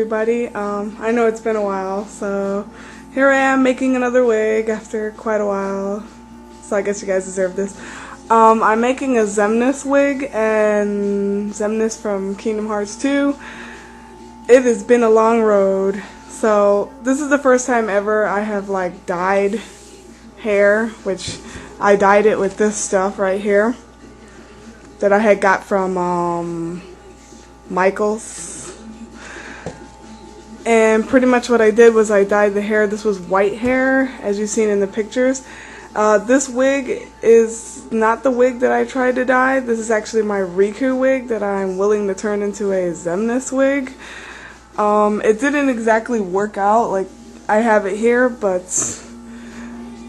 everybody. I know it's been a while, so here I am making another wig after quite a while. So I guess you guys deserve this. I'm making a Xemnas wig, and Xemnas from Kingdom Hearts 2. It has been a long road. So this is the first time ever I have like dyed hair, which I dyed it with this stuff right here that I had got from Michael's. And pretty much what I did was I dyed the hair. This was white hair, as you've seen in the pictures. This wig is not the wig that I tried to dye. This is actually my Riku wig that I'm willing to turn into a Xemnas wig. It didn't exactly work out. Like, I have it here, but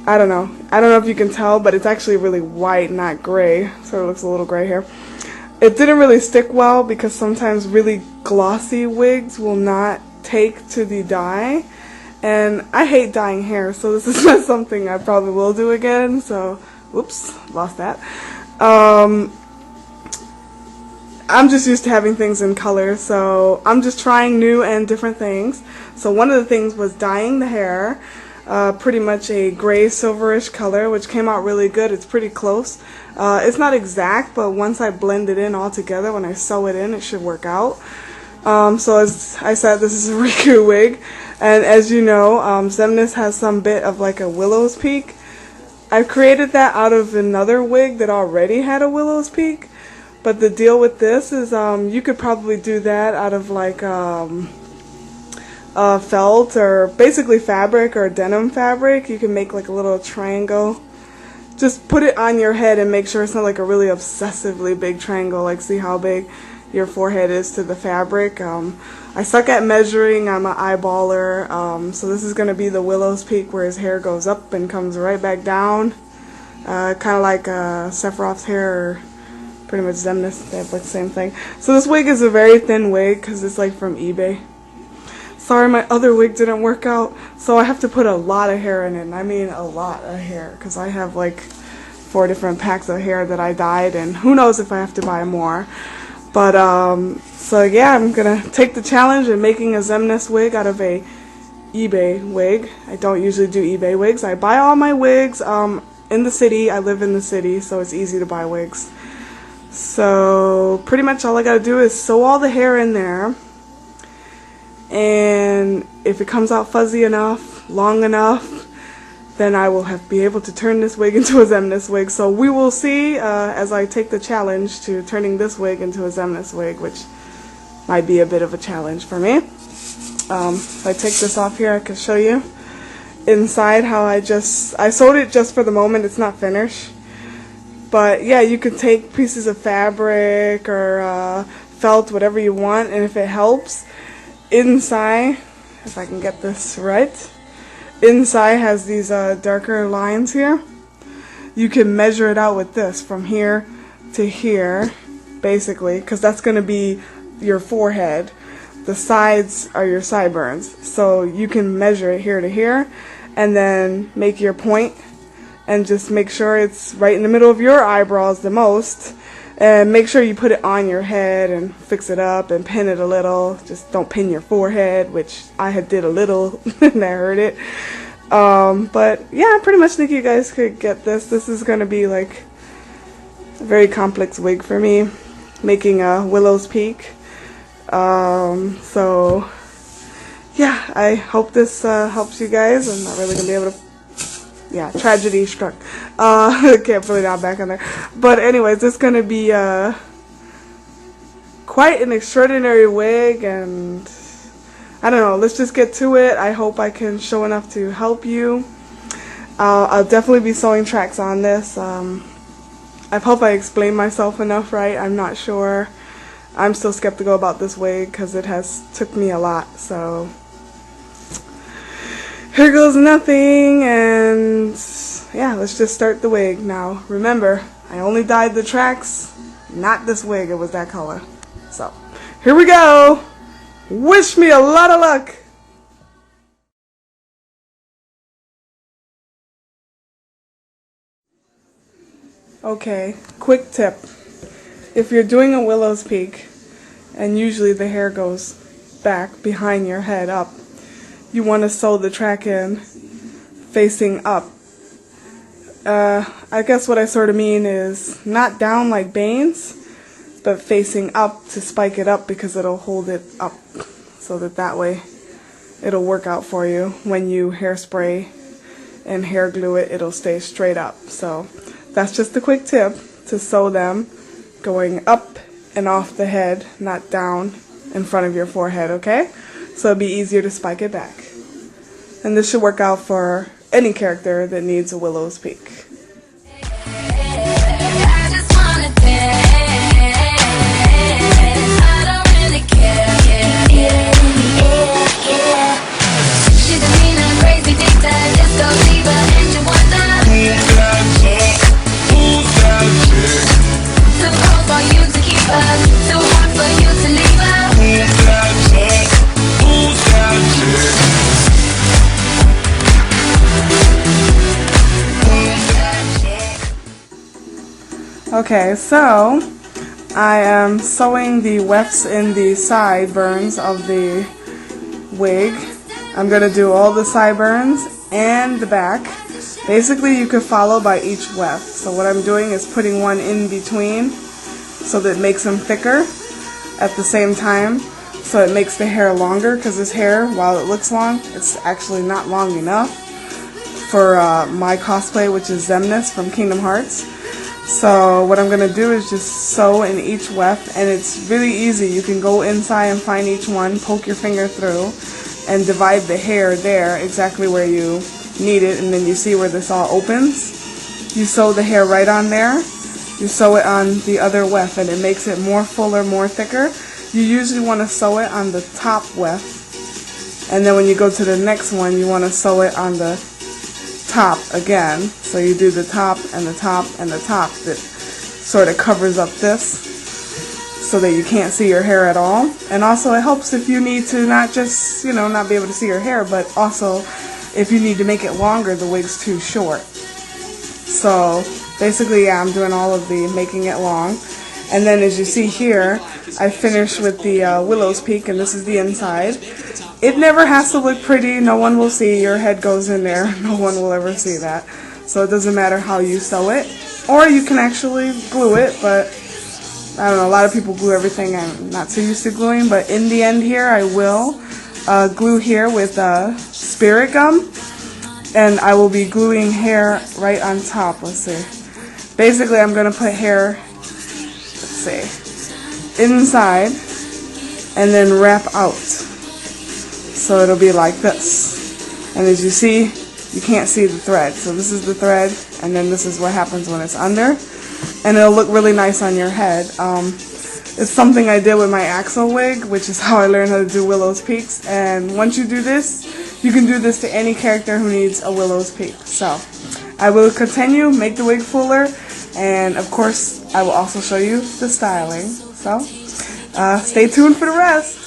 I don't know. I don't know if you can tell, but it's actually really white, not gray. So it looks a little gray here. It didn't really stick well because sometimes really glossy wigs will not take to the dye, and I hate dyeing hair, so this is not something I probably will do again. So whoops, lost that. I'm just used to having things in color, so I'm just trying new and different things. So one of the things was dyeing the hair pretty much a gray silverish color, which came out really good. It's pretty close. It's not exact, but once I blend it in all together, when I sew it in, it should work out. So as I said, this is a Riku wig, and as you know, Xemnas has some bit of like a willow's peak. I created that out of another wig that already had a willow's peak, but the deal with this is you could probably do that out of like felt, or basically fabric, or denim fabric. You can make like a little triangle. Just put it on your head and make sure it's not like a really obsessively big triangle. Like, see how big your forehead is to the fabric. I suck at measuring. I'm an eyeballer. So this is going to be the willow's peak, where his hair goes up and comes right back down. Kind of like Sephiroth's hair, or pretty much Xemnas. They have like the same thing. So this wig is a very thin wig because it's like from eBay. Sorry, my other wig didn't work out, so I have to put a lot of hair in it. And I mean a lot of hair, because I have like 4 different packs of hair that I dyed, and who knows if I have to buy more. But so yeah, I'm gonna take the challenge of making a Xemnas wig out of a eBay wig. I don't usually do eBay wigs. I buy all my wigs in the city. I live in the city, so it's easy to buy wigs. So pretty much all I gotta do is sew all the hair in there, and if it comes out fuzzy enough, long enough, then I will be able to turn this wig into a Xemnas wig. So we will see as I take the challenge to turning this wig into a Xemnas wig, which might be a bit of a challenge for me. If I take this off here, I can show you inside how I sewed it just for the moment. It's not finished. But yeah, you can take pieces of fabric or felt, whatever you want, and if it helps, inside, if I can get this right, inside has these darker lines here. You can measure it out with this from here to here, basically, because that's going to be your forehead. The sides are your sideburns, so you can measure it here to here, and then make your point, and just make sure it's right in the middle of your eyebrows the most. And make sure you put it on your head and fix it up and pin it a little. Just don't pin your forehead, which I had did a little and I hurt it. But yeah, I pretty much think you guys could get this. This is going to be like a very complex wig for me, making a willow's peak. So yeah, I hope this helps you guys. I'm not really going to be able to. Yeah, tragedy struck. Can't put it out back on there. But anyways, this is going to be quite an extraordinary wig, and I don't know, let's just get to it. I hope I can show enough to help you. I'll definitely be sewing tracks on this. I hope I explained myself enough right. I'm not sure. I'm still skeptical about this wig because it has took me a lot, so here goes nothing. And yeah, let's just start the wig now. Remember, I only dyed the tracks, not this wig. It was that color. So here we go. Wish me a lot of luck. Okay, quick tip. If you're doing a willow's peak, and usually the hair goes back behind your head up, you want to sew the track in facing up. I guess what I sort of mean is not down like bangs, but facing up to spike it up, because it'll hold it up so that way it'll work out for you. When you hairspray and hair glue it, it'll stay straight up. So that's just a quick tip to sew them going up and off the head, not down in front of your forehead, okay? So it'll be easier to spike it back. And this should work out for any character that needs a Willow's Peak. Okay, so I am sewing the wefts in the sideburns of the wig. I'm going to do all the sideburns and the back. Basically, you could follow by each weft. So what I'm doing is putting one in between so that it makes them thicker at the same time. So it makes the hair longer, because this hair, while it looks long, it's actually not long enough for my cosplay, which is Xemnas from Kingdom Hearts. So what I'm going to do is just sew in each weft, and it's really easy. You can go inside and find each one, poke your finger through, and divide the hair there exactly where you need it, and then you see where this all opens. You sew the hair right on there. You sew it on the other weft, and it makes it more fuller, more thicker. You usually want to sew it on the top weft, and then when you go to the next one, you want to sew it on the top again. So you do the top and the top and the top. That sort of covers up this so that you can't see your hair at all. And also it helps if you need to not just, not be able to see your hair, but also if you need to make it longer, the wig's too short. So basically, yeah, I'm doing all of the making it long. And then as you see here, I finished with the Willow's Peak, and this is the inside. It never has to look pretty. No one will see. Your head goes in there. No one will ever see that. So it doesn't matter how you sew it. Or you can actually glue it, but I don't know, a lot of people glue everything. I'm not so used to gluing, but in the end here I will glue here with spirit gum, and I will be gluing hair right on top. Let's see. Basically, I'm going to put hair, let's see, inside and then wrap out. So it'll be like this. And as you see, you can't see the thread. So this is the thread, and then this is what happens when it's under. And it'll look really nice on your head. It's something I did with my Axel wig, which is how I learned how to do Willow's Peaks. And once you do this, you can do this to any character who needs a Willow's Peak. So I will continue, make the wig fuller, and of course I will also show you the styling. So stay tuned for the rest.